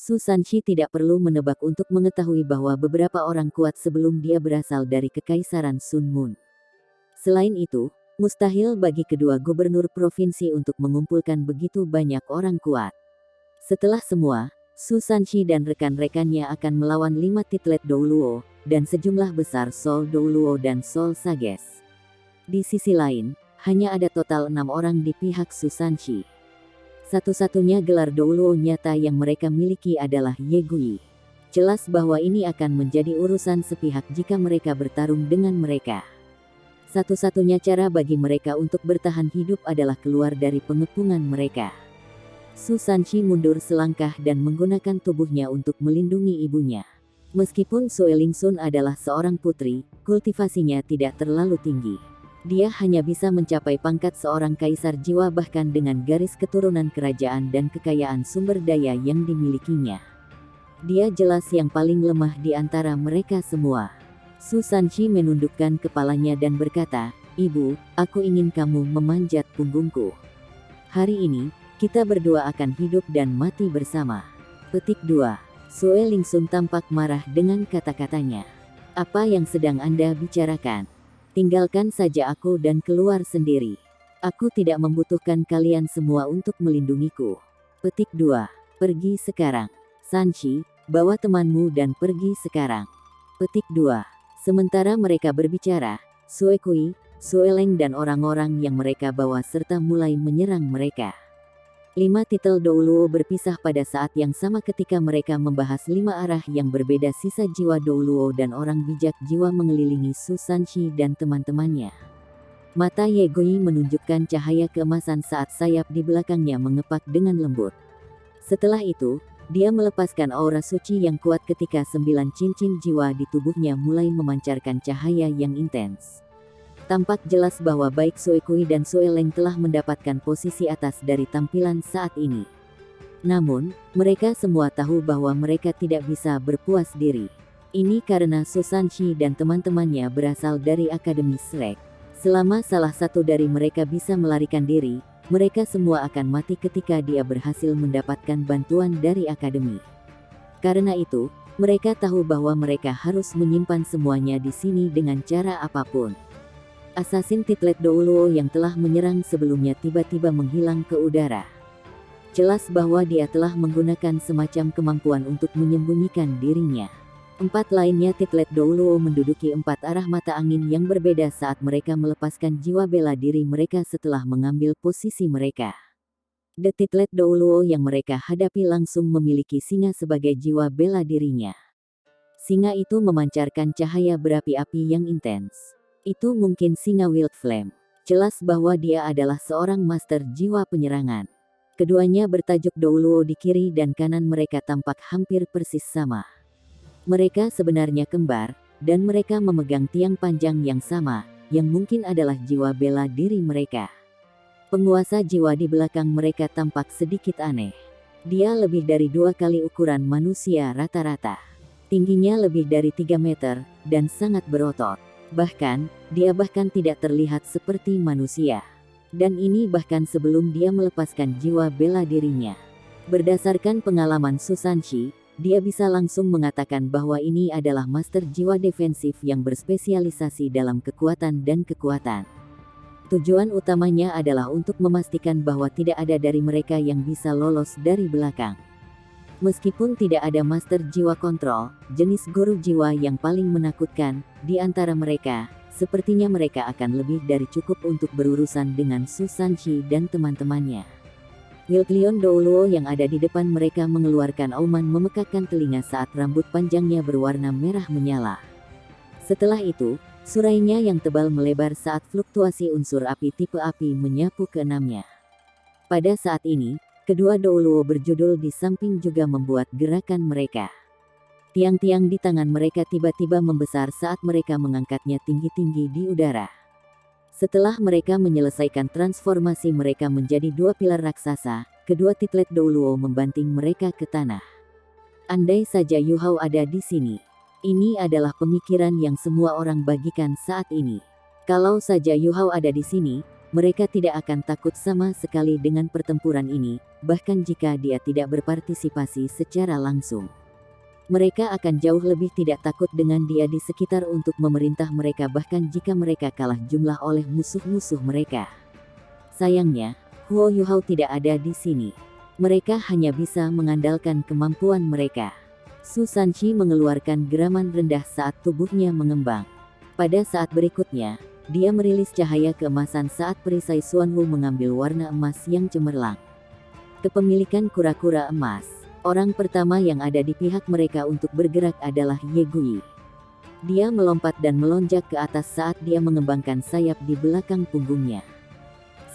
Su Sanchi tidak perlu menebak untuk mengetahui bahwa beberapa orang kuat sebelum dia berasal dari Kekaisaran Sun Moon. Selain itu, mustahil bagi kedua gubernur provinsi untuk mengumpulkan begitu banyak orang kuat. Setelah semua, Su Sanchi dan rekan-rekannya akan melawan 5 titlet Douluo, dan sejumlah besar Soul Douluo dan Soul Sages. Di sisi lain, hanya ada total 6 orang di pihak Su Sanchi. Satu-satunya gelar Douluo nyata yang mereka miliki adalah Ye Gui. Jelas bahwa ini akan menjadi urusan sepihak jika mereka bertarung dengan mereka. Satu-satunya cara bagi mereka untuk bertahan hidup adalah keluar dari pengepungan mereka. Su Sanchi mundur selangkah dan menggunakan tubuhnya untuk melindungi ibunya. Meskipun Sue Lingsun adalah seorang putri, kultivasinya tidak terlalu tinggi. Dia hanya bisa mencapai pangkat seorang kaisar jiwa bahkan dengan garis keturunan kerajaan dan kekayaan sumber daya yang dimilikinya. Dia jelas yang paling lemah di antara mereka semua. Su Sanchi menundukkan kepalanya dan berkata, "Ibu, aku ingin kamu memanjat punggungku. Hari ini, kita berdua akan hidup dan mati bersama." Petik 2. Sue Lingsun tampak marah dengan kata-katanya. "Apa yang sedang Anda bicarakan? Tinggalkan saja aku dan keluar sendiri. Aku tidak membutuhkan kalian semua untuk melindungiku." Petik 2. Pergi sekarang. Sanchi, bawa temanmu dan pergi sekarang. Petik 2. Sementara mereka berbicara, Sue Kui, Sue Leng dan orang-orang yang mereka bawa serta mulai menyerang mereka. 5 titel Douluo berpisah pada saat yang sama ketika mereka membahas 5 arah yang berbeda. Sisa jiwa Douluo dan orang bijak jiwa mengelilingi Su Sanchi dan teman-temannya. Mata Ye Gui menunjukkan cahaya keemasan saat sayap di belakangnya mengepak dengan lembut. Setelah itu, dia melepaskan aura suci yang kuat ketika 9 cincin jiwa di tubuhnya mulai memancarkan cahaya yang intens. Tampak jelas bahwa baik Sue Kui dan Sue Leng telah mendapatkan posisi atas dari tampilan saat ini. Namun, mereka semua tahu bahwa mereka tidak bisa berpuas diri. Ini karena Su Sanchi dan teman-temannya berasal dari Akademi Shrek. Selama salah satu dari mereka bisa melarikan diri, mereka semua akan mati ketika dia berhasil mendapatkan bantuan dari Akademi. Karena itu, mereka tahu bahwa mereka harus menyimpan semuanya di sini dengan cara apapun. Assassin Titlet Douluo yang telah menyerang sebelumnya tiba-tiba menghilang ke udara. Jelas bahwa dia telah menggunakan semacam kemampuan untuk menyembunyikan dirinya. 4 lainnya Titlet Douluo menduduki 4 arah mata angin yang berbeda saat mereka melepaskan jiwa bela diri mereka setelah mengambil posisi mereka. The Titlet Douluo yang mereka hadapi langsung memiliki singa sebagai jiwa bela dirinya. Singa itu memancarkan cahaya berapi-api yang intens. Itu mungkin singa Wild Flame. Jelas bahwa dia adalah seorang master jiwa penyerangan. Keduanya bertajuk Douluo di kiri dan kanan mereka tampak hampir persis sama. Mereka sebenarnya kembar, dan mereka memegang tiang panjang yang sama, yang mungkin adalah jiwa bela diri mereka. Penguasa jiwa di belakang mereka tampak sedikit aneh. Dia lebih dari 2 kali ukuran manusia rata-rata. Tingginya lebih dari 3 meter, dan sangat berotot. Bahkan, dia bahkan tidak terlihat seperti manusia. Dan ini bahkan sebelum dia melepaskan jiwa bela dirinya. Berdasarkan pengalaman Su Sanchi, dia bisa langsung mengatakan bahwa ini adalah master jiwa defensif yang berspesialisasi dalam kekuatan dan kekuatan. Tujuan utamanya adalah untuk memastikan bahwa tidak ada dari mereka yang bisa lolos dari belakang. Meskipun tidak ada master jiwa kontrol, jenis guru jiwa yang paling menakutkan, di antara mereka, sepertinya mereka akan lebih dari cukup untuk berurusan dengan Su Sanchi dan teman-temannya. Wildlion Douluo yang ada di depan mereka mengeluarkan auman memekakkan telinga saat rambut panjangnya berwarna merah menyala. Setelah itu, surainya yang tebal melebar saat fluktuasi unsur api tipe api menyapu keenamnya. Pada saat ini, kedua Douluo berjudul di samping juga membuat gerakan mereka. Tiang-tiang di tangan mereka tiba-tiba membesar saat mereka mengangkatnya tinggi-tinggi di udara. Setelah mereka menyelesaikan transformasi mereka menjadi 2 pilar raksasa, kedua Titlet Douluo membanting mereka ke tanah. Andai saja Yu Hao ada di sini. Ini adalah pemikiran yang semua orang bagikan saat ini. Kalau saja Yu Hao ada di sini, mereka tidak akan takut sama sekali dengan pertempuran ini, bahkan jika dia tidak berpartisipasi secara langsung. Mereka akan jauh lebih tidak takut dengan dia di sekitar untuk memerintah mereka bahkan jika mereka kalah jumlah oleh musuh-musuh mereka. Sayangnya, Huo Yuhao tidak ada di sini. Mereka hanya bisa mengandalkan kemampuan mereka. Su Sanxi mengeluarkan geraman rendah saat tubuhnya mengembang. Pada saat berikutnya, dia merilis cahaya keemasan saat perisai Xuanwu mengambil warna emas yang cemerlang. Kepemilikan kura-kura emas. Orang pertama yang ada di pihak mereka untuk bergerak adalah Ye Gui. Dia melompat dan melonjak ke atas saat dia mengembangkan sayap di belakang punggungnya.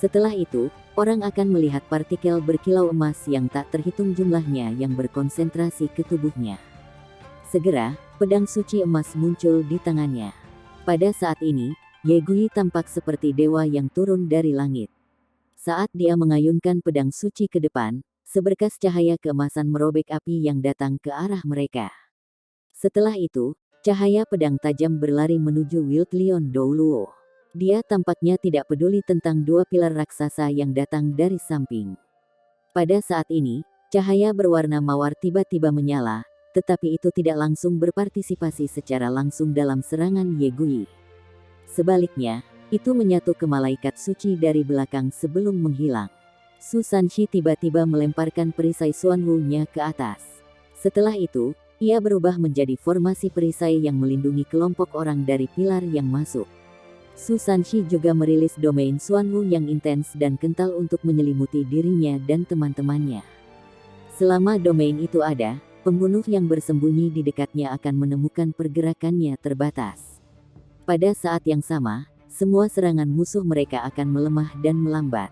Setelah itu, orang akan melihat partikel berkilau emas yang tak terhitung jumlahnya yang berkonsentrasi ke tubuhnya. Segera, pedang suci emas muncul di tangannya. Pada saat ini, Ye Gui tampak seperti dewa yang turun dari langit. Saat dia mengayunkan pedang suci ke depan, seberkas cahaya keemasan merobek api yang datang ke arah mereka. Setelah itu, cahaya pedang tajam berlari menuju Wildlion Douluo. Dia tampaknya tidak peduli tentang dua pilar raksasa yang datang dari samping. Pada saat ini, cahaya berwarna mawar tiba-tiba menyala, tetapi itu tidak langsung berpartisipasi secara langsung dalam serangan Ye Gui. Sebaliknya, itu menyatu ke malaikat suci dari belakang sebelum menghilang. Su Sanxi tiba-tiba melemparkan perisai Xuanwu-nya ke atas. Setelah itu, ia berubah menjadi formasi perisai yang melindungi kelompok orang dari pilar yang masuk. Su Sanxi juga merilis domain Xuanwu yang intens dan kental untuk menyelimuti dirinya dan teman-temannya. Selama domain itu ada, pembunuh yang bersembunyi di dekatnya akan menemukan pergerakannya terbatas. Pada saat yang sama, semua serangan musuh mereka akan melemah dan melambat.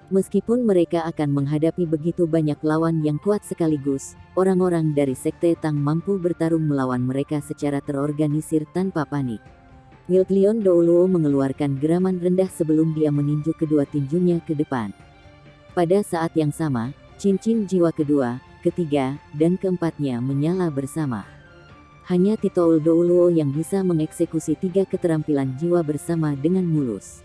Meskipun mereka akan menghadapi begitu banyak lawan yang kuat sekaligus, orang-orang dari Sekte Tang mampu bertarung melawan mereka secara terorganisir tanpa panik. Wildlion Douluo mengeluarkan geraman rendah sebelum dia meninju kedua tinjunya ke depan. Pada saat yang sama, cincin jiwa kedua, ketiga, dan keempatnya menyala bersama. Hanya Titoul Douluo yang bisa mengeksekusi tiga keterampilan jiwa bersama dengan mulus.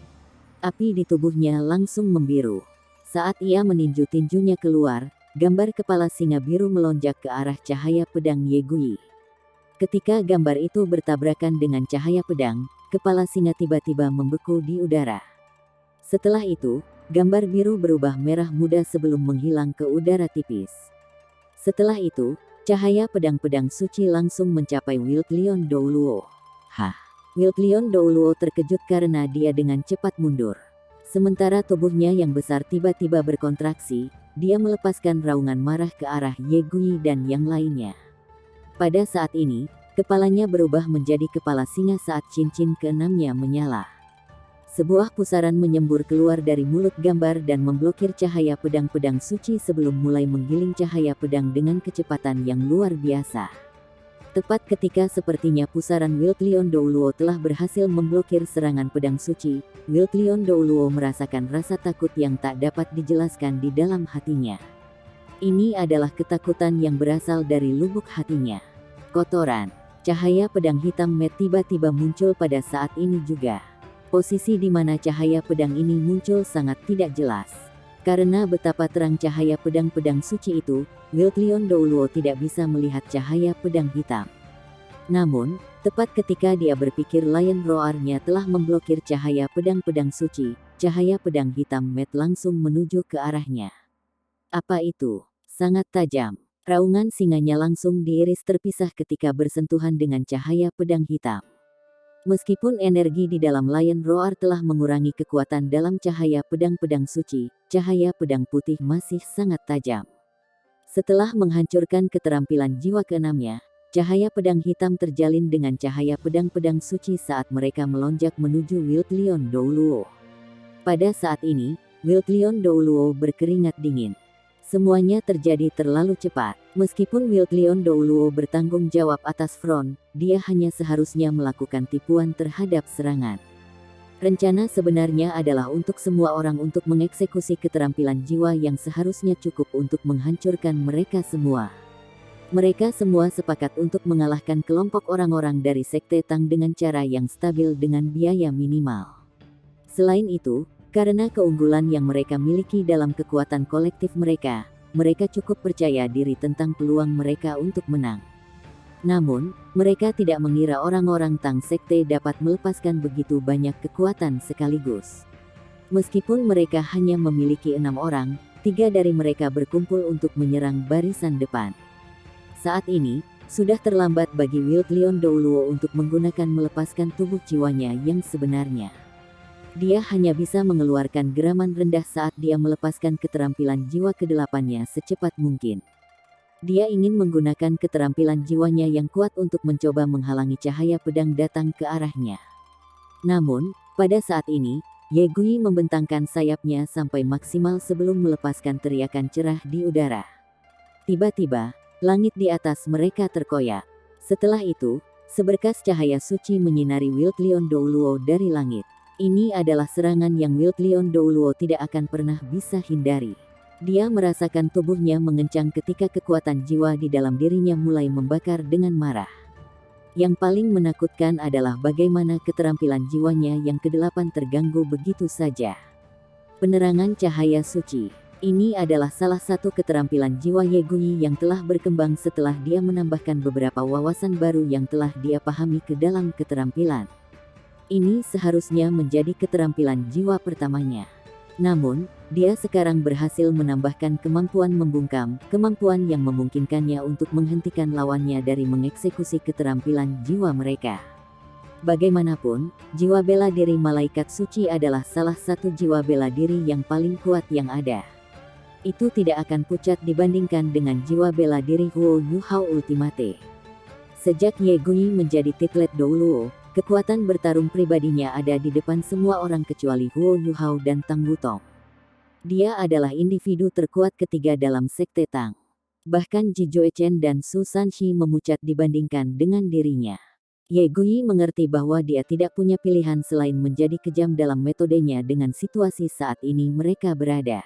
Api di tubuhnya langsung membiru. Saat ia meninju tinjunya keluar, gambar kepala singa biru melonjak ke arah cahaya pedang Ye Gui. Ketika gambar itu bertabrakan dengan cahaya pedang, kepala singa tiba-tiba membeku di udara. Setelah itu, gambar biru berubah merah muda sebelum menghilang ke udara tipis. Setelah itu, cahaya pedang-pedang suci langsung mencapai Wildlion Douluo. Wildlion Douluo terkejut karena dia dengan cepat mundur. Sementara tubuhnya yang besar tiba-tiba berkontraksi, dia melepaskan raungan marah ke arah Ye Gui dan yang lainnya. Pada saat ini, kepalanya berubah menjadi kepala singa saat cincin keenamnya menyala. Sebuah pusaran menyembur keluar dari mulut gambar dan memblokir cahaya pedang-pedang suci sebelum mulai menggiling cahaya pedang dengan kecepatan yang luar biasa. Tepat ketika sepertinya pusaran Wildlion Douluo telah berhasil memblokir serangan pedang suci, Wildlion Douluo merasakan rasa takut yang tak dapat dijelaskan di dalam hatinya. Ini adalah ketakutan yang berasal dari lubuk hatinya. Kotoran. Cahaya pedang hitam mat tiba-tiba muncul pada saat ini juga. Posisi di mana cahaya pedang ini muncul sangat tidak jelas. Karena betapa terang cahaya pedang-pedang suci itu, Wildlion Douluo tidak bisa melihat cahaya pedang hitam. Namun, tepat ketika dia berpikir Lion Roar-nya telah memblokir cahaya pedang-pedang suci, cahaya pedang hitam mat langsung menuju ke arahnya. Apa itu? Sangat tajam. Raungan singanya langsung diiris terpisah ketika bersentuhan dengan cahaya pedang hitam. Meskipun energi di dalam Lion Roar telah mengurangi kekuatan dalam cahaya pedang-pedang suci, cahaya pedang putih masih sangat tajam. Setelah menghancurkan keterampilan jiwa keenamnya, cahaya pedang hitam terjalin dengan cahaya pedang-pedang suci saat mereka melonjak menuju Wildlion Douluo. Pada saat ini, Wildlion Douluo berkeringat dingin. Semuanya terjadi terlalu cepat. Meskipun Wildlion Douluo bertanggung jawab atas front, dia hanya seharusnya melakukan tipuan terhadap serangan. Rencana sebenarnya adalah untuk semua orang untuk mengeksekusi keterampilan jiwa yang seharusnya cukup untuk menghancurkan mereka semua. Mereka semua sepakat untuk mengalahkan kelompok orang-orang dari Sekte Tang dengan cara yang stabil dengan biaya minimal. Selain itu, Karena keunggulan yang mereka miliki dalam kekuatan kolektif mereka, mereka cukup percaya diri tentang peluang mereka untuk menang. Namun, mereka tidak mengira orang-orang Tang Sekte dapat melepaskan begitu banyak kekuatan sekaligus. Meskipun mereka hanya memiliki 6 orang, 3 dari mereka berkumpul untuk menyerang barisan depan. Saat ini, sudah terlambat bagi Wildlion Douluo untuk menggunakan melepaskan tubuh jiwanya yang sebenarnya. Dia hanya bisa mengeluarkan geraman rendah saat dia melepaskan keterampilan jiwa ke-8-nya secepat mungkin. Dia ingin menggunakan keterampilan jiwanya yang kuat untuk mencoba menghalangi cahaya pedang datang ke arahnya. Namun, pada saat ini, Ye Gui membentangkan sayapnya sampai maksimal sebelum melepaskan teriakan cerah di udara. Tiba-tiba, langit di atas mereka terkoyak. Setelah itu, seberkas cahaya suci menyinari Wildlion Douluo dari langit. Ini adalah serangan yang Wildlion Douluo tidak akan pernah bisa hindari. Dia merasakan tubuhnya mengencang ketika kekuatan jiwa di dalam dirinya mulai membakar dengan marah. Yang paling menakutkan adalah bagaimana keterampilan jiwanya yang ke-8 terganggu begitu saja. Penerangan cahaya suci. Ini adalah salah satu keterampilan jiwa Ye Gui yang telah berkembang setelah dia menambahkan beberapa wawasan baru yang telah dia pahami ke dalam keterampilan. Ini seharusnya menjadi keterampilan jiwa pertamanya. Namun, dia sekarang berhasil menambahkan kemampuan membungkam, kemampuan yang memungkinkannya untuk menghentikan lawannya dari mengeksekusi keterampilan jiwa mereka. Bagaimanapun, jiwa bela diri malaikat suci adalah salah satu jiwa bela diri yang paling kuat yang ada. Itu tidak akan pucat dibandingkan dengan jiwa bela diri Huo Yuhao Ultimate. Sejak Ye Gui menjadi Titlet Douluo, kekuatan bertarung pribadinya ada di depan semua orang kecuali Huo Yuhao dan Tang Wutong. Dia adalah individu terkuat ketiga dalam Sekte Tang. Bahkan Ji Juechen dan Su Sanshi memucat dibandingkan dengan dirinya. Ye Gui mengerti bahwa dia tidak punya pilihan selain menjadi kejam dalam metodenya dengan situasi saat ini mereka berada.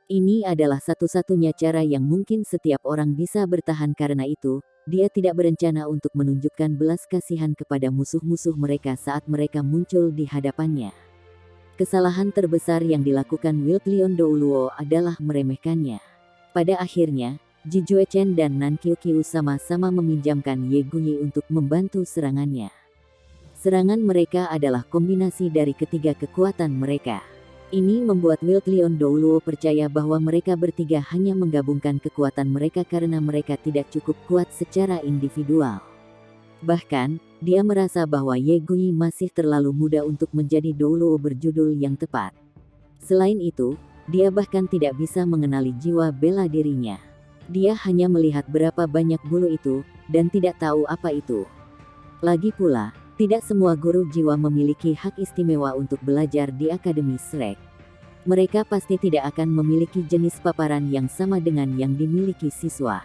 Ini adalah satu-satunya cara yang mungkin setiap orang bisa bertahan, karena itu, dia tidak berencana untuk menunjukkan belas kasihan kepada musuh-musuh mereka saat mereka muncul di hadapannya. Kesalahan terbesar yang dilakukan Wildlion Douluo adalah meremehkannya. Pada akhirnya, Ji Juechen dan Nan Qiuqiu sama-sama meminjamkan Ye Gui untuk membantu serangannya. Serangan mereka adalah kombinasi dari ketiga kekuatan mereka. Ini membuat Wildlion Douluo percaya bahwa mereka bertiga hanya menggabungkan kekuatan mereka karena mereka tidak cukup kuat secara individual. Bahkan, dia merasa bahwa Ye Gui masih terlalu muda untuk menjadi Douluo berjudul yang tepat. Selain itu, dia bahkan tidak bisa mengenali jiwa bela dirinya. Dia hanya melihat berapa banyak bulu itu, dan tidak tahu apa itu. Lagi pula, tidak semua guru jiwa memiliki hak istimewa untuk belajar di Akademi Shrek. Mereka pasti tidak akan memiliki jenis paparan yang sama dengan yang dimiliki siswa.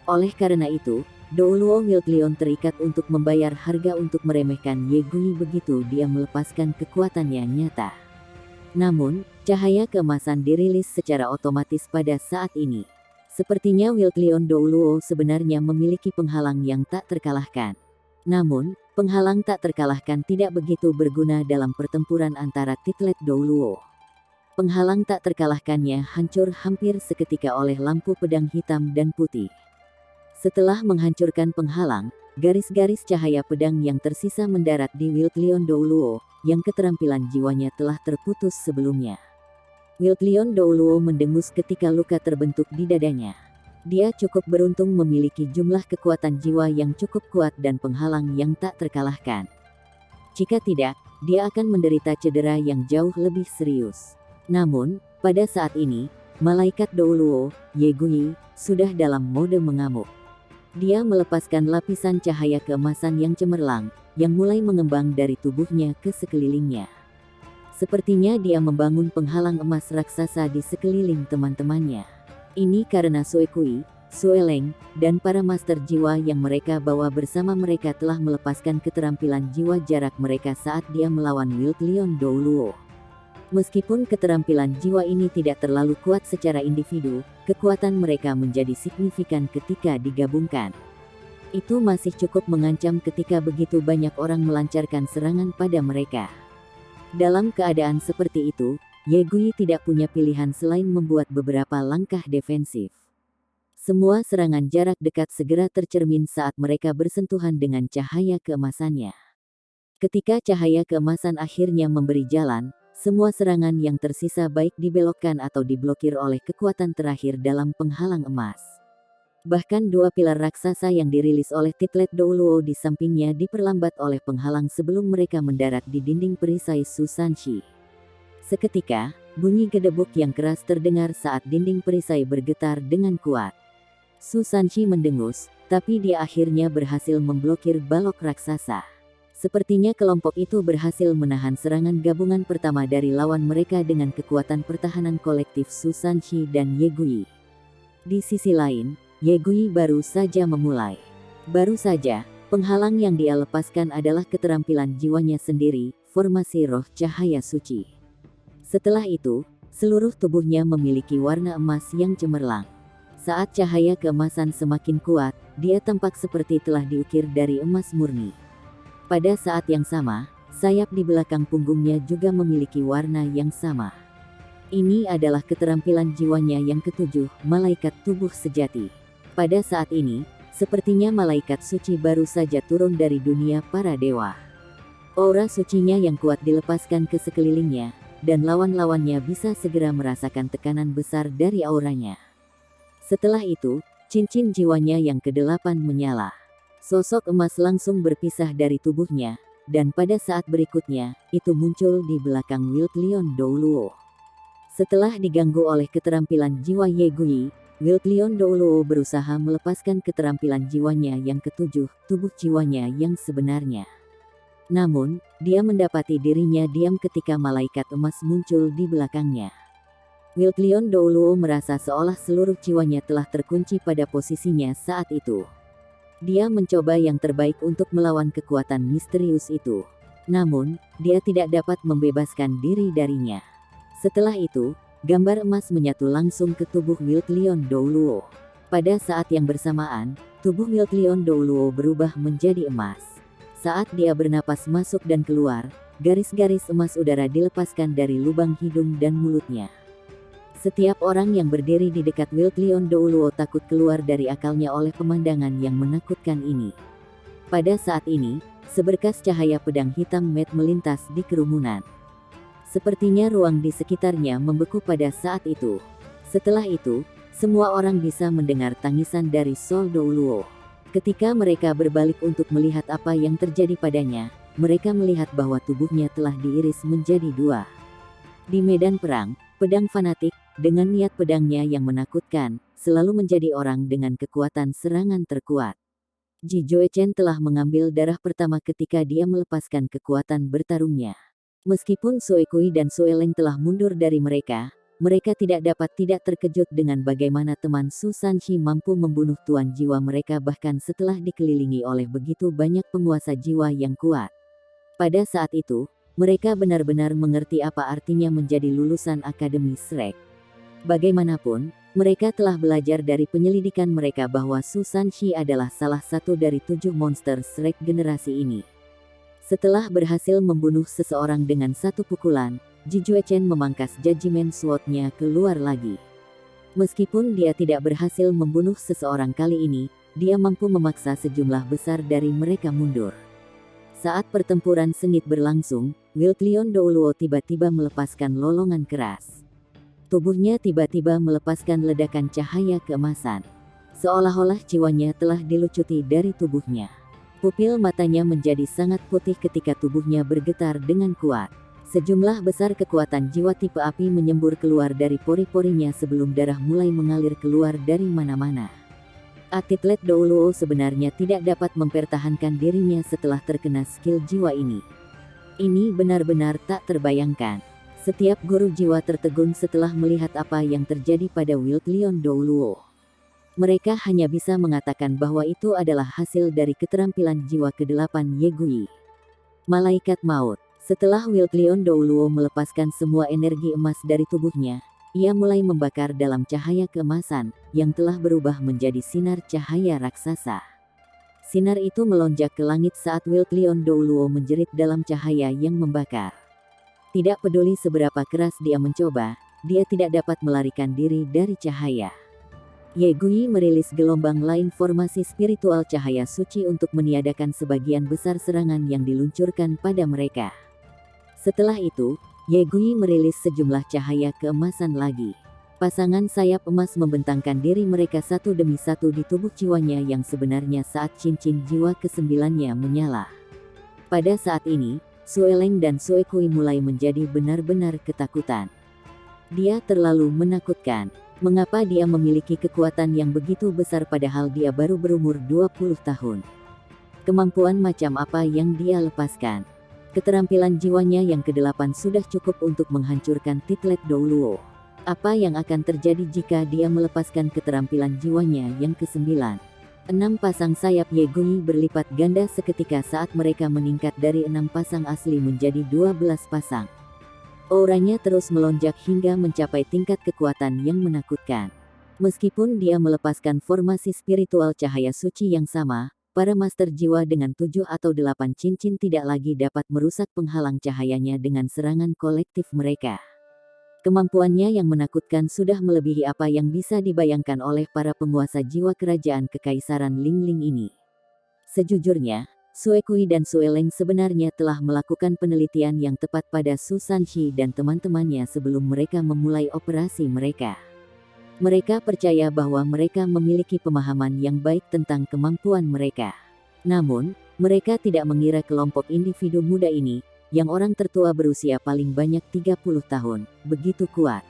Oleh karena itu, Douluo Wildlion terikat untuk membayar harga untuk meremehkan Ye Gui begitu dia melepaskan kekuatannya nyata. Namun, cahaya keemasan dirilis secara otomatis pada saat ini. Sepertinya Wildlion Douluo sebenarnya memiliki penghalang yang tak terkalahkan. Namun, penghalang tak terkalahkan tidak begitu berguna dalam pertempuran antara Titlet Douluo. Penghalang tak terkalahkannya hancur hampir seketika oleh lampu pedang hitam dan putih. Setelah menghancurkan penghalang, garis-garis cahaya pedang yang tersisa mendarat di Wildlion Douluo, yang keterampilan jiwanya telah terputus sebelumnya. Wildlion Douluo mendengus ketika luka terbentuk di dadanya. Dia cukup beruntung memiliki jumlah kekuatan jiwa yang cukup kuat dan penghalang yang tak terkalahkan. Jika tidak, dia akan menderita cedera yang jauh lebih serius. Namun, pada saat ini, malaikat Douluo, Ye Gui, sudah dalam mode mengamuk. Dia melepaskan lapisan cahaya keemasan yang cemerlang, yang mulai mengembang dari tubuhnya ke sekelilingnya. Sepertinya dia membangun penghalang emas raksasa di sekeliling teman-temannya. Ini karena Sue Kui, Sue Leng, dan para master jiwa yang mereka bawa bersama mereka telah melepaskan keterampilan jiwa jarak mereka saat dia melawan Wildlion Douluo. Meskipun keterampilan jiwa ini tidak terlalu kuat secara individu, kekuatan mereka menjadi signifikan ketika digabungkan. Itu masih cukup mengancam ketika begitu banyak orang melancarkan serangan pada mereka. Dalam keadaan seperti itu, Yegui tidak punya pilihan selain membuat beberapa langkah defensif. Semua serangan jarak dekat segera tercermin saat mereka bersentuhan dengan cahaya keemasannya. Ketika cahaya keemasan akhirnya memberi jalan, semua serangan yang tersisa baik dibelokkan atau diblokir oleh kekuatan terakhir dalam penghalang emas. Bahkan dua pilar raksasa yang dirilis oleh Titlet Douluo di sampingnya diperlambat oleh penghalang sebelum mereka mendarat di dinding perisai Susanshi. Seketika, bunyi gedebuk yang keras terdengar saat dinding perisai bergetar dengan kuat. Susanshi mendengus, tapi dia akhirnya berhasil memblokir balok raksasa. Sepertinya kelompok itu berhasil menahan serangan gabungan pertama dari lawan mereka dengan kekuatan pertahanan kolektif Susanshi dan Yegui. Di sisi lain, Yegui baru saja memulai. Baru saja, penghalang yang dia lepaskan adalah keterampilan jiwanya sendiri, formasi roh cahaya suci. Setelah itu, seluruh tubuhnya memiliki warna emas yang cemerlang. Saat cahaya keemasan semakin kuat, dia tampak seperti telah diukir dari emas murni. Pada saat yang sama, sayap di belakang punggungnya juga memiliki warna yang sama. Ini adalah keterampilan jiwanya yang ketujuh, malaikat tubuh sejati. Pada saat ini, sepertinya malaikat suci baru saja turun dari dunia para dewa. Aura sucinya yang kuat dilepaskan ke sekelilingnya, dan lawan-lawannya bisa segera merasakan tekanan besar dari auranya. Setelah itu, cincin jiwanya yang ke-8 menyala. Sosok emas langsung berpisah dari tubuhnya, dan pada saat berikutnya, itu muncul di belakang Wildlion Douluo. Setelah diganggu oleh keterampilan jiwa Yegui, Wildlion Douluo berusaha melepaskan keterampilan jiwanya yang ketujuh, tubuh jiwanya yang sebenarnya. Namun, dia mendapati dirinya diam ketika malaikat emas muncul di belakangnya. Wildlion Douluo merasa seolah seluruh jiwanya telah terkunci pada posisinya saat itu. Dia mencoba yang terbaik untuk melawan kekuatan misterius itu. Namun, dia tidak dapat membebaskan diri darinya. Setelah itu, gambar emas menyatu langsung ke tubuh Wildlion Douluo. Pada saat yang bersamaan, tubuh Wildlion Douluo berubah menjadi emas. Saat dia bernapas masuk dan keluar, garis-garis emas udara dilepaskan dari lubang hidung dan mulutnya. Setiap orang yang berdiri di dekat Wildlion Douluo takut keluar dari akalnya oleh pemandangan yang menakutkan ini. Pada saat ini, seberkas cahaya pedang hitam mat melintas di kerumunan. Sepertinya ruang di sekitarnya membeku pada saat itu. Setelah itu, semua orang bisa mendengar tangisan dari Sol Douluo. Ketika mereka berbalik untuk melihat apa yang terjadi padanya, mereka melihat bahwa tubuhnya telah diiris menjadi dua. Di medan perang, pedang fanatik, dengan niat pedangnya yang menakutkan, selalu menjadi orang dengan kekuatan serangan terkuat. Ji Joechen telah mengambil darah pertama ketika dia melepaskan kekuatan bertarungnya. Meskipun Sue Kui dan Sue Leng telah mundur dari mereka tidak dapat tidak terkejut dengan bagaimana teman Susanshi mampu membunuh tuan jiwa mereka bahkan setelah dikelilingi oleh begitu banyak penguasa jiwa yang kuat. Pada saat itu, mereka benar-benar mengerti apa artinya menjadi lulusan Akademi Shrek. Bagaimanapun, mereka telah belajar dari penyelidikan mereka bahwa Susanshi adalah salah satu dari 7 monster Shrek generasi ini. Setelah berhasil membunuh seseorang dengan satu pukulan, Ji Joechen memangkas Judgment Sword-nya keluar lagi. Meskipun dia tidak berhasil membunuh seseorang kali ini, dia mampu memaksa sejumlah besar dari mereka mundur. Saat pertempuran sengit berlangsung, Wildlion Douluo tiba-tiba melepaskan lolongan keras. Tubuhnya tiba-tiba melepaskan ledakan cahaya keemasan. Seolah-olah jiwanya telah dilucuti dari tubuhnya. Pupil matanya menjadi sangat putih ketika tubuhnya bergetar dengan kuat. Sejumlah besar kekuatan jiwa tipe api menyembur keluar dari pori-porinya sebelum darah mulai mengalir keluar dari mana-mana. Atlet Douluo sebenarnya tidak dapat mempertahankan dirinya setelah terkena skill jiwa ini. Ini benar-benar tak terbayangkan. Setiap guru jiwa tertegun setelah melihat apa yang terjadi pada Wildlion Douluo. Mereka hanya bisa mengatakan bahwa itu adalah hasil dari keterampilan jiwa ke-8 Yegui. Malaikat Maut. Setelah Wildlion Douluo melepaskan semua energi emas dari tubuhnya, ia mulai membakar dalam cahaya keemasan, yang telah berubah menjadi sinar cahaya raksasa. Sinar itu melonjak ke langit saat Wildlion Douluo menjerit dalam cahaya yang membakar. Tidak peduli seberapa keras dia mencoba, dia tidak dapat melarikan diri dari cahaya. Ye Gui merilis gelombang lain formasi spiritual cahaya suci untuk meniadakan sebagian besar serangan yang diluncurkan pada mereka. Setelah itu, Ye Gui merilis sejumlah cahaya keemasan lagi. Pasangan sayap emas membentangkan diri mereka satu demi satu di tubuh jiwanya yang sebenarnya saat cincin jiwa kesembilannya menyala. Pada saat ini, Sueleng dan Suekui mulai menjadi benar-benar ketakutan. Dia terlalu menakutkan. Mengapa dia memiliki kekuatan yang begitu besar padahal dia baru berumur 20 tahun? Kemampuan macam apa yang dia lepaskan? Keterampilan jiwanya yang ke-8 sudah cukup untuk menghancurkan Titlet Douluo. Apa yang akan terjadi jika dia melepaskan keterampilan jiwanya yang ke-9? 6 pasang sayap Ye Gui berlipat ganda seketika saat mereka meningkat dari 6 pasang asli menjadi 12 pasang. Auranya terus melonjak hingga mencapai tingkat kekuatan yang menakutkan. Meskipun dia melepaskan formasi spiritual cahaya suci yang sama, para master jiwa dengan 7 atau 8 cincin tidak lagi dapat merusak penghalang cahayanya dengan serangan kolektif mereka. Kemampuannya yang menakutkan sudah melebihi apa yang bisa dibayangkan oleh para penguasa jiwa kerajaan kekaisaran Lingling ini. Sejujurnya, Suekui dan Sueleng sebenarnya telah melakukan penelitian yang tepat pada Su Sanshi dan teman-temannya sebelum mereka memulai operasi mereka. Mereka percaya bahwa mereka memiliki pemahaman yang baik tentang kemampuan mereka. Namun, mereka tidak mengira kelompok individu muda ini, yang orang tertua berusia paling banyak 30 tahun, begitu kuat.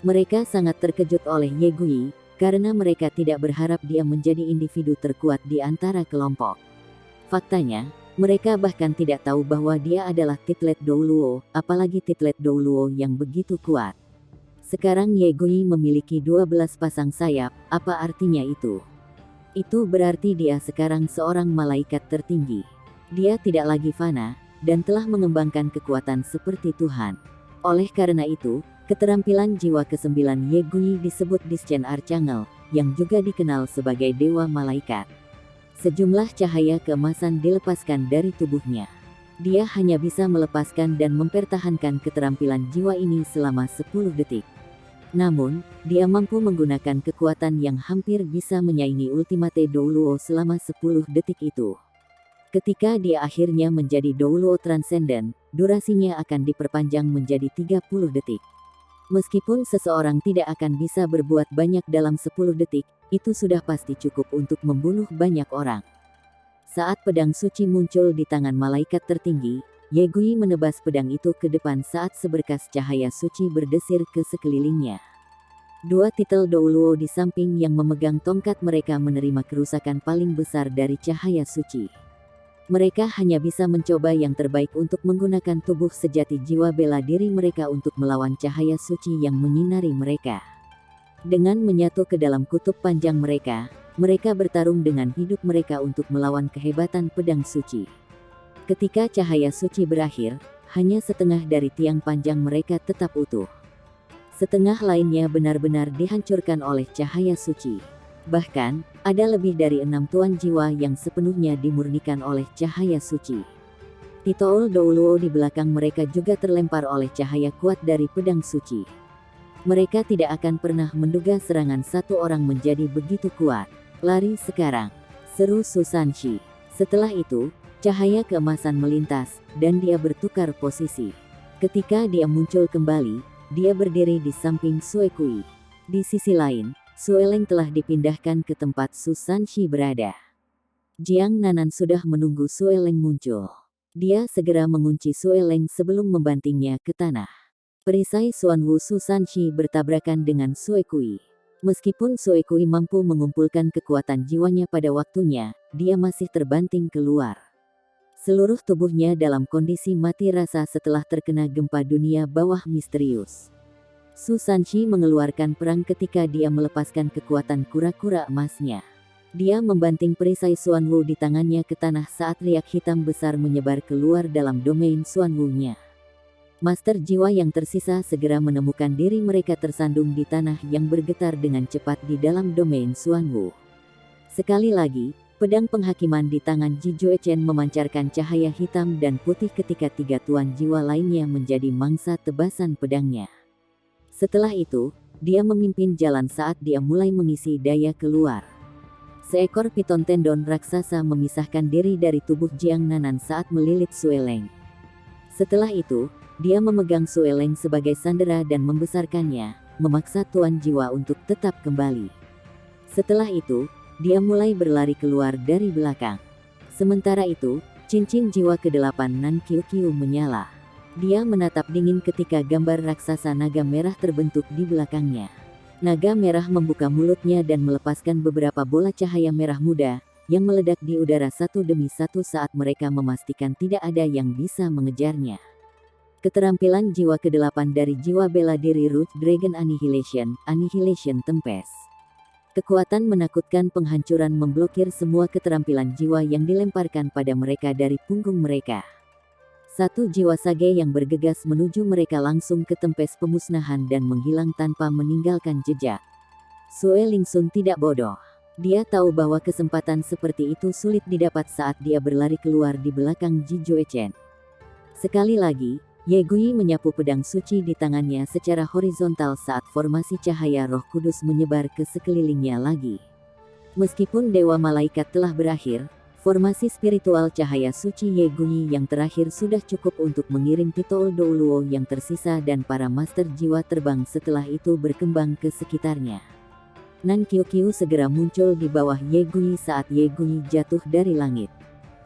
Mereka sangat terkejut oleh Ye Gui, karena mereka tidak berharap dia menjadi individu terkuat di antara kelompok. Faktanya, mereka bahkan tidak tahu bahwa dia adalah Titlet Douluo, apalagi Titlet Douluo yang begitu kuat. Sekarang Ye Gui memiliki 12 pasang sayap, apa artinya itu? Itu berarti dia sekarang seorang malaikat tertinggi. Dia tidak lagi fana, dan telah mengembangkan kekuatan seperti Tuhan. Oleh karena itu, keterampilan jiwa ke-9 Ye Gui disebut Discen Archangel, yang juga dikenal sebagai Dewa Malaikat. Sejumlah cahaya keemasan dilepaskan dari tubuhnya. Dia hanya bisa melepaskan dan mempertahankan keterampilan jiwa ini selama 10 detik. Namun, dia mampu menggunakan kekuatan yang hampir bisa menyaingi Ultimate Douluo selama 10 detik itu. Ketika dia akhirnya menjadi Douluo Transcendent, durasinya akan diperpanjang menjadi 30 detik. Meskipun seseorang tidak akan bisa berbuat banyak dalam 10 detik, itu sudah pasti cukup untuk membunuh banyak orang. Saat pedang suci muncul di tangan malaikat tertinggi, Ye Gui menebas pedang itu ke depan saat seberkas cahaya suci berdesir ke sekelilingnya. Dua titel Douluo di samping yang memegang tongkat mereka menerima kerusakan paling besar dari cahaya suci. Mereka hanya bisa mencoba yang terbaik untuk menggunakan tubuh sejati jiwa bela diri mereka untuk melawan cahaya suci yang menyinari mereka. Dengan menyatu ke dalam kutub panjang mereka, mereka bertarung dengan hidup mereka untuk melawan kehebatan pedang suci. Ketika cahaya suci berakhir, hanya setengah dari tiang panjang mereka tetap utuh. Setengah lainnya benar-benar dihancurkan oleh cahaya suci. Bahkan, ada lebih dari 6 tuan jiwa yang sepenuhnya dimurnikan oleh cahaya suci. Titoul Douluo di belakang mereka juga terlempar oleh cahaya kuat dari pedang suci. Mereka tidak akan pernah menduga serangan satu orang menjadi begitu kuat. Lari sekarang, seru Su Sanshi. Setelah itu, cahaya keemasan melintas, dan dia bertukar posisi. Ketika dia muncul kembali, dia berdiri di samping Suekui. Di sisi lain, Sueleng telah dipindahkan ke tempat Su Sanshi berada. Jiang Nanan sudah menunggu Sueleng muncul. Dia segera mengunci Sueleng sebelum membantingnya ke tanah. Perisai Xuanwu Su Sanshi bertabrakan dengan Suekui. Meskipun Suekui mampu mengumpulkan kekuatan jiwanya pada waktunya, dia masih terbanting keluar. Seluruh tubuhnya dalam kondisi mati rasa setelah terkena gempa dunia bawah misterius. Su Sanshi mengeluarkan perang ketika dia melepaskan kekuatan kura-kura emasnya. Dia membanting perisai Xuanwu di tangannya ke tanah saat riak hitam besar menyebar keluar dalam domain Xuanwu-nya. Master jiwa yang tersisa segera menemukan diri mereka tersandung di tanah yang bergetar dengan cepat di dalam domain Xuanwu. Sekali lagi, Pedang penghakiman di tangan Ji Juechen memancarkan cahaya hitam dan putih ketika tiga tuan jiwa lainnya menjadi mangsa tebasan pedangnya. Setelah itu, dia memimpin jalan saat dia mulai mengisi daya keluar. Seekor piton tendon raksasa memisahkan diri dari tubuh Jiang Nanan saat melilit Sueleng. Setelah itu, dia memegang Sueleng sebagai sandera dan membesarkannya, memaksa tuan jiwa untuk tetap kembali. Setelah itu, dia mulai berlari keluar dari belakang. Sementara itu, cincin jiwa ke-8 Nan Qiu Qiu menyala. Dia menatap dingin ketika gambar raksasa naga merah terbentuk di belakangnya. Naga merah membuka mulutnya dan melepaskan beberapa bola cahaya merah muda, yang meledak di udara satu demi satu saat mereka memastikan tidak ada yang bisa mengejarnya. Keterampilan jiwa ke-8 dari jiwa bela diri Root Dragon Annihilation Tempest. Kekuatan menakutkan penghancuran memblokir semua keterampilan jiwa yang dilemparkan pada mereka dari punggung mereka. Satu jiwa sage yang bergegas menuju mereka langsung ke tempes pemusnahan dan menghilang tanpa meninggalkan jejak. Sue Lingsun tidak bodoh. Dia tahu bahwa kesempatan seperti itu sulit didapat saat dia berlari keluar di belakang Ji Juechen. Sekali lagi, Ye Gui menyapu pedang suci di tangannya secara horizontal saat formasi cahaya Roh Kudus menyebar ke sekelilingnya lagi. Meskipun Dewa Malaikat telah berakhir, formasi spiritual cahaya suci Ye Gui yang terakhir sudah cukup untuk mengirim Titool Douluo yang tersisa dan para master jiwa terbang setelah itu berkembang ke sekitarnya. Nan Qiu Qiu segera muncul di bawah Ye Gui saat Ye Gui jatuh dari langit.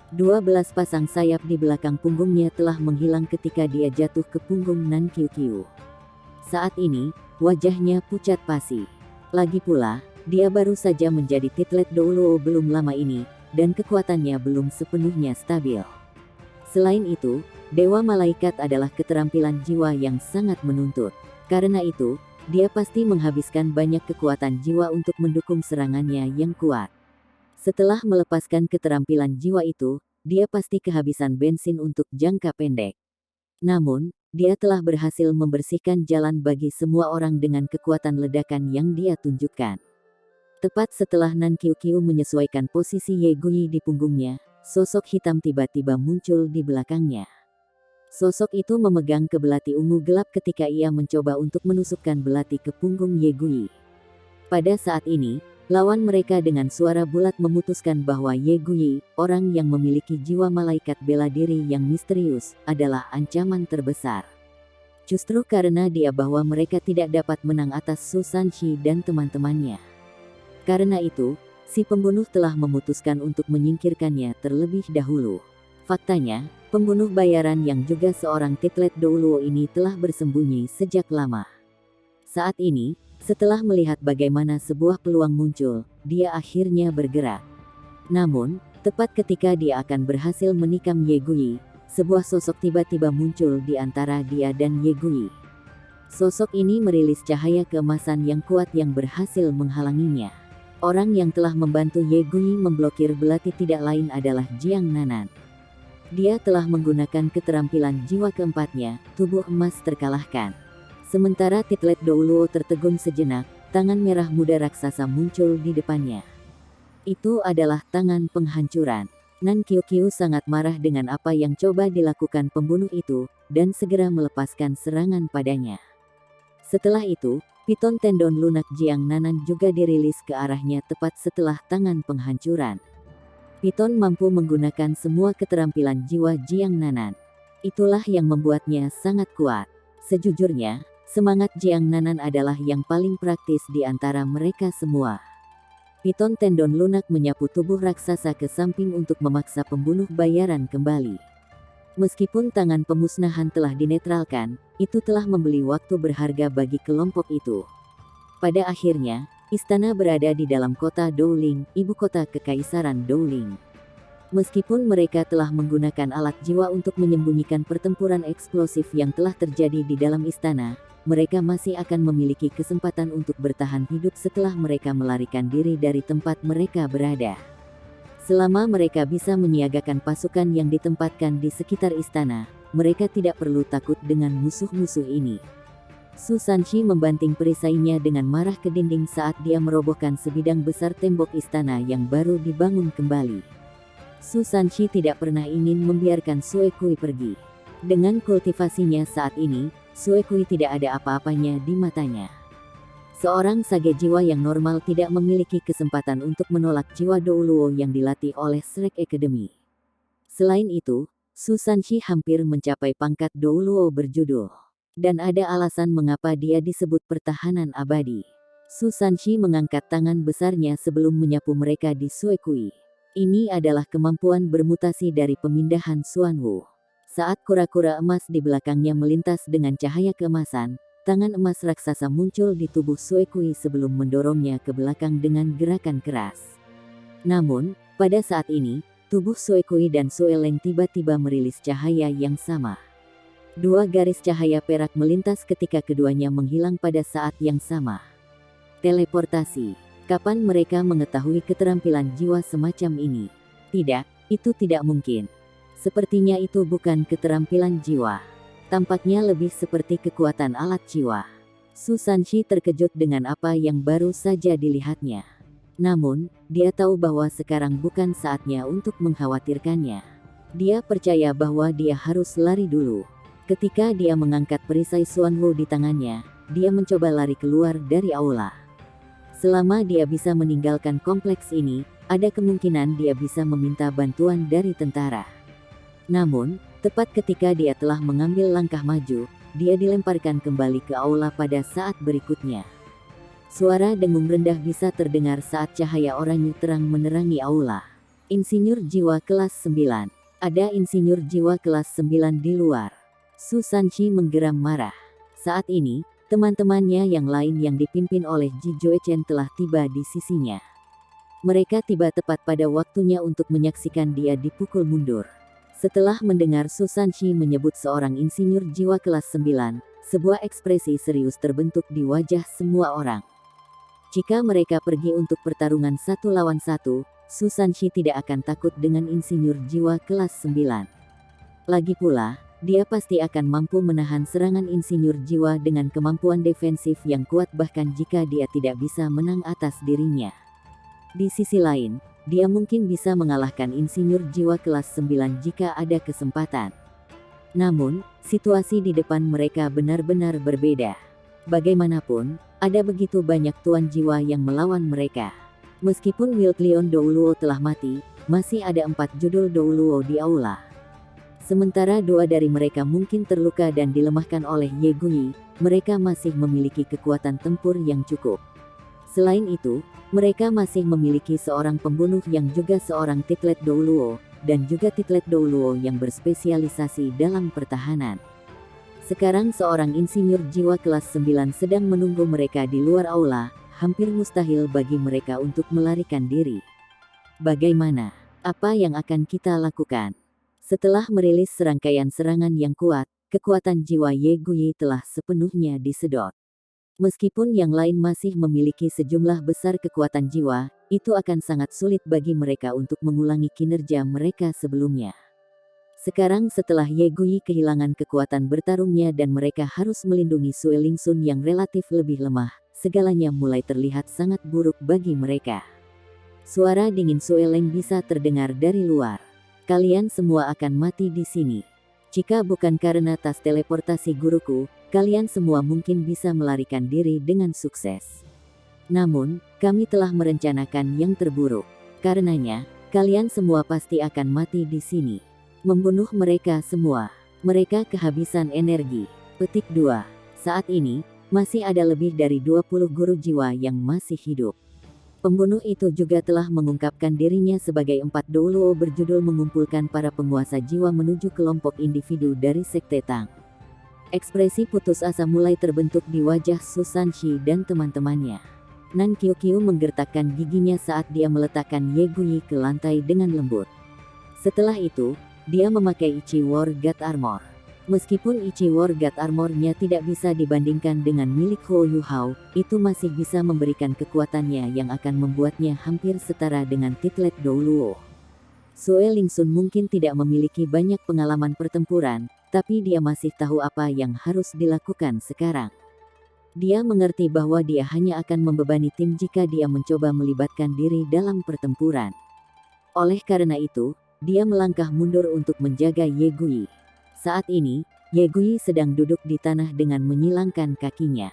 12 pasang sayap di belakang punggungnya telah menghilang ketika dia jatuh ke punggung Nan Qiu Qiu. Saat ini, wajahnya pucat pasi. Lagi pula, dia baru saja menjadi Titlet Douluo belum lama ini, dan kekuatannya belum sepenuhnya stabil. Selain itu, Dewa Malaikat adalah keterampilan jiwa yang sangat menuntut. Karena itu, dia pasti menghabiskan banyak kekuatan jiwa untuk mendukung serangannya yang kuat. Setelah melepaskan keterampilan jiwa itu, dia pasti kehabisan bensin untuk jangka pendek. Namun, dia telah berhasil membersihkan jalan bagi semua orang dengan kekuatan ledakan yang dia tunjukkan. Tepat setelah Nan Qiu Qiu menyesuaikan posisi Ye Gui di punggungnya, sosok hitam tiba-tiba muncul di belakangnya. Sosok itu memegang kebelati ungu gelap ketika ia mencoba untuk menusukkan belati ke punggung Ye Gui. Pada saat ini, lawan mereka dengan suara bulat memutuskan bahwa Ye Gui, orang yang memiliki jiwa malaikat bela diri yang misterius, adalah ancaman terbesar. Justru karena dia bahwa mereka tidak dapat menang atas Su Sanxi dan teman-temannya. Karena itu, si pembunuh telah memutuskan untuk menyingkirkannya terlebih dahulu. Faktanya, pembunuh bayaran yang juga seorang Titlet Douluo ini telah bersembunyi sejak lama. Saat ini, setelah melihat bagaimana sebuah peluang muncul, dia akhirnya bergerak. Namun, tepat ketika dia akan berhasil menikam Ye Gui, sebuah sosok tiba-tiba muncul di antara dia dan Ye Gui. Sosok ini merilis cahaya keemasan yang kuat yang berhasil menghalanginya. Orang yang telah membantu Ye Gui memblokir belati tidak lain adalah Jiang Nanan. Dia telah menggunakan keterampilan jiwa keempatnya, tubuh emas terkalahkan. Sementara Titlet Douluo tertegun sejenak, tangan merah muda raksasa muncul di depannya. Itu adalah tangan penghancuran. Nan Qiu Qiu sangat marah dengan apa yang coba dilakukan pembunuh itu, dan segera melepaskan serangan padanya. Setelah itu, piton tendon lunak Jiang Nanan juga dirilis ke arahnya tepat setelah tangan penghancuran. Piton mampu menggunakan semua keterampilan jiwa Jiang Nanan. Itulah yang membuatnya sangat kuat. Sejujurnya, semangat Jiang Nanan adalah yang paling praktis di antara mereka semua. Piton tendon lunak menyapu tubuh raksasa ke samping untuk memaksa pembunuh bayaran kembali. Meskipun tangan pemusnahan telah dinetralkan, itu telah membeli waktu berharga bagi kelompok itu. Pada akhirnya, istana berada di dalam kota Dowling, ibu kota Kekaisaran Dowling. Meskipun mereka telah menggunakan alat jiwa untuk menyembunyikan pertempuran eksplosif yang telah terjadi di dalam istana, mereka masih akan memiliki kesempatan untuk bertahan hidup setelah mereka melarikan diri dari tempat mereka berada. Selama mereka bisa menyiagakan pasukan yang ditempatkan di sekitar istana, mereka tidak perlu takut dengan musuh-musuh ini. Su Sanshi membanting perisainya dengan marah ke dinding saat dia merobohkan sebidang besar tembok istana yang baru dibangun kembali. Su Sanshi tidak pernah ingin membiarkan Sue Kui pergi. Dengan kultivasinya saat ini, Sue Kui tidak ada apa-apanya di matanya. Seorang sage jiwa yang normal tidak memiliki kesempatan untuk menolak jiwa Douluo yang dilatih oleh Shrek Academy. Selain itu, Su Sanshi hampir mencapai pangkat Douluo berjudul. Dan ada alasan mengapa dia disebut pertahanan abadi. Su Sanshi mengangkat tangan besarnya sebelum menyapu mereka di Sue Kui. Ini adalah kemampuan bermutasi dari pemindahan Xuanwu. Saat kura-kura emas di belakangnya melintas dengan cahaya keemasan, tangan emas raksasa muncul di tubuh Sue Kui sebelum mendorongnya ke belakang dengan gerakan keras. Namun, pada saat ini, tubuh Sue Kui dan Sue Leng tiba-tiba merilis cahaya yang sama. Dua garis cahaya perak melintas ketika keduanya menghilang pada saat yang sama. Teleportasi. Kapan mereka mengetahui keterampilan jiwa semacam ini? Tidak, itu tidak mungkin. Sepertinya itu bukan keterampilan jiwa. Tampaknya lebih seperti kekuatan alat jiwa. Su Sanshi terkejut dengan apa yang baru saja dilihatnya. Namun, dia tahu bahwa sekarang bukan saatnya untuk mengkhawatirkannya. Dia percaya bahwa dia harus lari dulu. Ketika dia mengangkat perisai Xuanwu di tangannya, dia mencoba lari keluar dari aula. Selama dia bisa meninggalkan kompleks ini, ada kemungkinan dia bisa meminta bantuan dari tentara. Namun, tepat ketika dia telah mengambil langkah maju, dia dilemparkan kembali ke aula pada saat berikutnya. Suara dengung rendah bisa terdengar saat cahaya oranye terang menerangi aula. Insinyur jiwa kelas 9. Ada insinyur jiwa kelas 9 di luar. Su Sanshi menggeram marah. Saat ini, teman-temannya yang lain yang dipimpin oleh Ji Joechen telah tiba di sisinya. Mereka tiba tepat pada waktunya untuk menyaksikan dia dipukul mundur. Setelah mendengar Su Sanshi menyebut seorang insinyur jiwa kelas 9, sebuah ekspresi serius terbentuk di wajah semua orang. Jika mereka pergi untuk pertarungan 1 lawan 1, Su Sanshi tidak akan takut dengan insinyur jiwa kelas 9. Lagi pula, dia pasti akan mampu menahan serangan insinyur jiwa dengan kemampuan defensif yang kuat bahkan jika dia tidak bisa menang atas dirinya. Di sisi lain, dia mungkin bisa mengalahkan insinyur jiwa kelas 9 jika ada kesempatan. Namun, situasi di depan mereka benar-benar berbeda. Bagaimanapun, ada begitu banyak tuan jiwa yang melawan mereka. Meskipun Wildlion Douluo telah mati, masih ada 4 judul Douluo di aula. Sementara 2 dari mereka mungkin terluka dan dilemahkan oleh Ye Gui, mereka masih memiliki kekuatan tempur yang cukup. Selain itu, mereka masih memiliki seorang pembunuh yang juga seorang Titlet Douluo, dan juga Titlet Douluo yang berspesialisasi dalam pertahanan. Sekarang seorang insinyur jiwa kelas 9 sedang menunggu mereka di luar aula, hampir mustahil bagi mereka untuk melarikan diri. Bagaimana? Apa yang akan kita lakukan? Setelah merilis serangkaian serangan yang kuat, kekuatan jiwa Ye Gui telah sepenuhnya disedot. Meskipun yang lain masih memiliki sejumlah besar kekuatan jiwa, itu akan sangat sulit bagi mereka untuk mengulangi kinerja mereka sebelumnya. Sekarang setelah Ye Gui kehilangan kekuatan bertarungnya dan mereka harus melindungi Sue Lingsun yang relatif lebih lemah, segalanya mulai terlihat sangat buruk bagi mereka. Suara dingin Sue Leng bisa terdengar dari luar. Kalian semua akan mati di sini. Jika bukan karena tas teleportasi guruku, kalian semua mungkin bisa melarikan diri dengan sukses. Namun, kami telah merencanakan yang terburuk. Karenanya, kalian semua pasti akan mati di sini. Membunuh mereka semua. Mereka kehabisan energi. Petik 2. Saat ini, masih ada lebih dari 20 guru jiwa yang masih hidup. Pembunuh itu juga telah mengungkapkan dirinya sebagai 4 Douluo berjudul mengumpulkan para penguasa jiwa menuju kelompok individu dari Sekte Tang. Ekspresi putus asa mulai terbentuk di wajah Su Sanshi dan teman-temannya. Nan Qiuqiu menggertakkan giginya saat dia meletakkan Ye Gui ke lantai dengan lembut. Setelah itu, dia memakai Ichi War God Armor. Meskipun Ichi War God Armor-nya tidak bisa dibandingkan dengan milik Huo Yuhao, itu masih bisa memberikan kekuatannya yang akan membuatnya hampir setara dengan Titlet Douluo. Sue Lingsun mungkin tidak memiliki banyak pengalaman pertempuran, tapi dia masih tahu apa yang harus dilakukan sekarang. Dia mengerti bahwa dia hanya akan membebani tim jika dia mencoba melibatkan diri dalam pertempuran. Oleh karena itu, dia melangkah mundur untuk menjaga Ye Gui. Saat ini, Ye Gui sedang duduk di tanah dengan menyilangkan kakinya.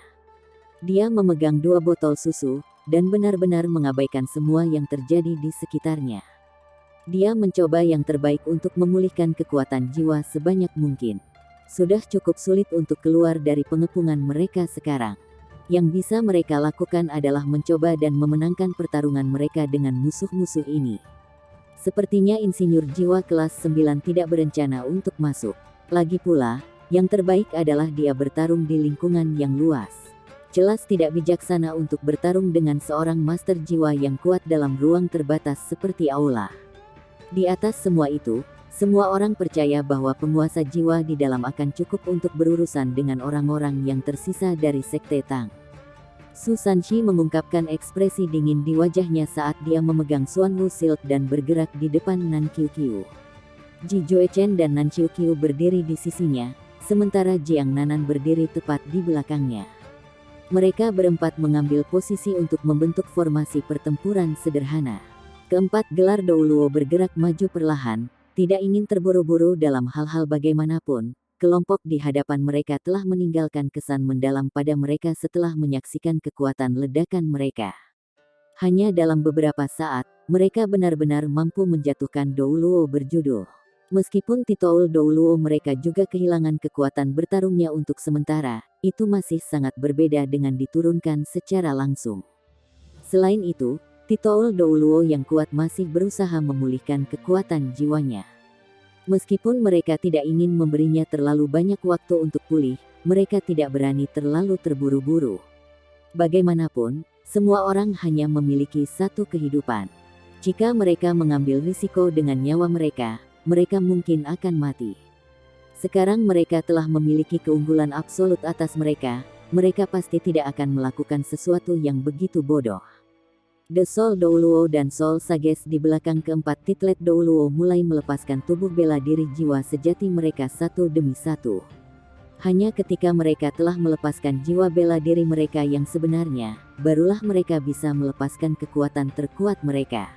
Dia memegang 2 botol susu, dan benar-benar mengabaikan semua yang terjadi di sekitarnya. Dia mencoba yang terbaik untuk memulihkan kekuatan jiwa sebanyak mungkin. Sudah cukup sulit untuk keluar dari pengepungan mereka sekarang. Yang bisa mereka lakukan adalah mencoba dan memenangkan pertarungan mereka dengan musuh-musuh ini. Sepertinya insinyur jiwa kelas 9 tidak berencana untuk masuk. Lagi pula, yang terbaik adalah dia bertarung di lingkungan yang luas. Jelas tidak bijaksana untuk bertarung dengan seorang master jiwa yang kuat dalam ruang terbatas seperti aula. Di atas semua itu, semua orang percaya bahwa penguasa jiwa di dalam akan cukup untuk berurusan dengan orang-orang yang tersisa dari Sekte Tang. Su Sanshi mengungkapkan ekspresi dingin di wajahnya saat dia memegang Xuanwu Shield dan bergerak di depan Nan Qiuqiu. Ji Juechen dan Nan Qiuqiu berdiri di sisinya, sementara Jiang Nanan berdiri tepat di belakangnya. Mereka berempat mengambil posisi untuk membentuk formasi pertempuran sederhana. Keempat gelar Douluo bergerak maju perlahan, tidak ingin terburu-buru dalam hal-hal bagaimanapun. Kelompok di hadapan mereka telah meninggalkan kesan mendalam pada mereka setelah menyaksikan kekuatan ledakan mereka. Hanya dalam beberapa saat, mereka benar-benar mampu menjatuhkan Douluo berjudul. Meskipun titol Douluo mereka juga kehilangan kekuatan bertarungnya untuk sementara, itu masih sangat berbeda dengan diturunkan secara langsung. Selain itu, titol Douluo yang kuat masih berusaha memulihkan kekuatan jiwanya. Meskipun mereka tidak ingin memberinya terlalu banyak waktu untuk pulih, mereka tidak berani terlalu terburu-buru. Bagaimanapun, semua orang hanya memiliki satu kehidupan. Jika mereka mengambil risiko dengan nyawa mereka mungkin akan mati. Sekarang mereka telah memiliki keunggulan absolut atas mereka pasti tidak akan melakukan sesuatu yang begitu bodoh. The Soul Douluo dan Soul Sages di belakang keempat titlet Douluo mulai melepaskan tubuh bela diri jiwa sejati mereka satu demi satu. Hanya ketika mereka telah melepaskan jiwa bela diri mereka yang sebenarnya, barulah mereka bisa melepaskan kekuatan terkuat mereka.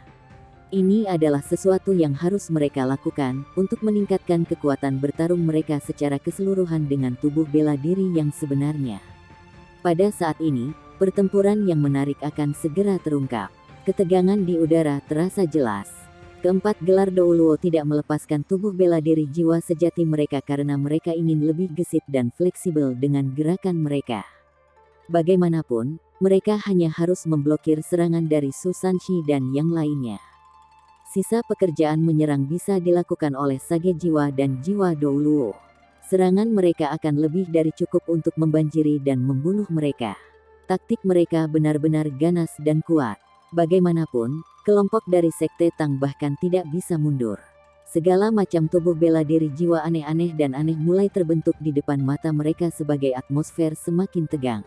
Ini adalah sesuatu yang harus mereka lakukan untuk meningkatkan kekuatan bertarung mereka secara keseluruhan dengan tubuh bela diri yang sebenarnya. Pada saat ini, pertempuran yang menarik akan segera terungkap. Ketegangan di udara terasa jelas. Keempat gelar Douluo tidak melepaskan tubuh bela diri jiwa sejati mereka karena mereka ingin lebih gesit dan fleksibel dengan gerakan mereka. Bagaimanapun, mereka hanya harus memblokir serangan dari Su Sanshi dan yang lainnya. Sisa pekerjaan menyerang bisa dilakukan oleh Sage Jiwa dan Jiwa Douluo. Serangan mereka akan lebih dari cukup untuk membanjiri dan membunuh mereka. Taktik mereka benar-benar ganas dan kuat. Bagaimanapun, kelompok dari Sekte Tang bahkan tidak bisa mundur. Segala macam tubuh bela diri jiwa aneh-aneh dan aneh mulai terbentuk di depan mata mereka sebagai atmosfer semakin tegang.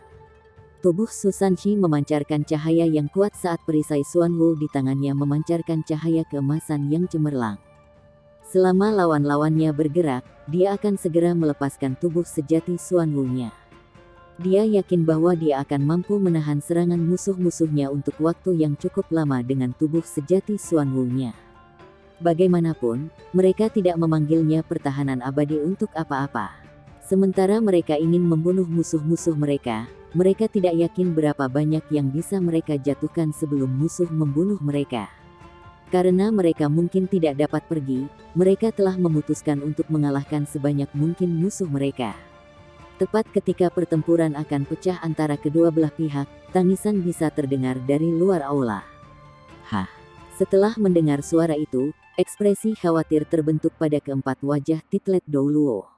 Tubuh Su Sanshi memancarkan cahaya yang kuat saat perisai Xuanwu di tangannya memancarkan cahaya keemasan yang cemerlang. Selama lawan-lawannya bergerak, dia akan segera melepaskan tubuh sejati Xuanwu-nya. Dia yakin bahwa dia akan mampu menahan serangan musuh-musuhnya untuk waktu yang cukup lama dengan tubuh sejati Xuanwu-nya. Bagaimanapun, mereka tidak memanggilnya pertahanan abadi untuk apa-apa. Sementara mereka ingin membunuh musuh-musuh mereka tidak yakin berapa banyak yang bisa mereka jatuhkan sebelum musuh membunuh mereka. Karena mereka mungkin tidak dapat pergi, mereka telah memutuskan untuk mengalahkan sebanyak mungkin musuh mereka. Tepat ketika pertempuran akan pecah antara kedua belah pihak, tangisan bisa terdengar dari luar aula. Hah! Setelah mendengar suara itu, ekspresi khawatir terbentuk pada keempat wajah titlet Douluo.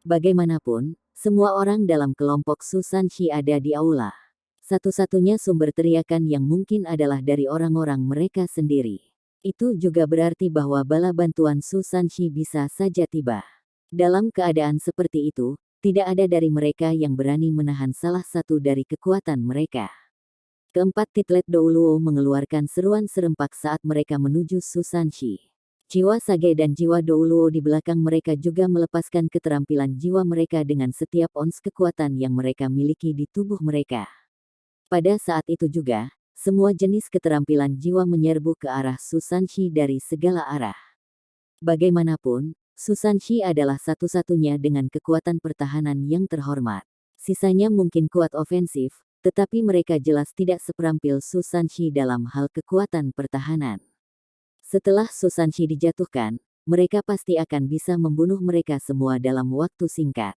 Bagaimanapun, semua orang dalam kelompok Su Sanshi ada di aula. Satu-satunya sumber teriakan yang mungkin adalah dari orang-orang mereka sendiri. Itu juga berarti bahwa bala bantuan Su Sanshi bisa saja tiba. Dalam keadaan seperti itu, tidak ada dari mereka yang berani menahan salah satu dari kekuatan mereka. Keempat titlet Douluo mengeluarkan seruan serempak saat mereka menuju Su Sanshi. Jiwa Sage dan jiwa Douluo di belakang mereka juga melepaskan keterampilan jiwa mereka dengan setiap ons kekuatan yang mereka miliki di tubuh mereka. Pada saat itu juga, semua jenis keterampilan jiwa menyerbu ke arah Susanshi dari segala arah. Bagaimanapun, Susanshi adalah satu-satunya dengan kekuatan pertahanan yang terhormat. Sisanya mungkin kuat ofensif, tetapi mereka jelas tidak seperampil Susanshi dalam hal kekuatan pertahanan. Setelah Susanshi dijatuhkan, mereka pasti akan bisa membunuh mereka semua dalam waktu singkat.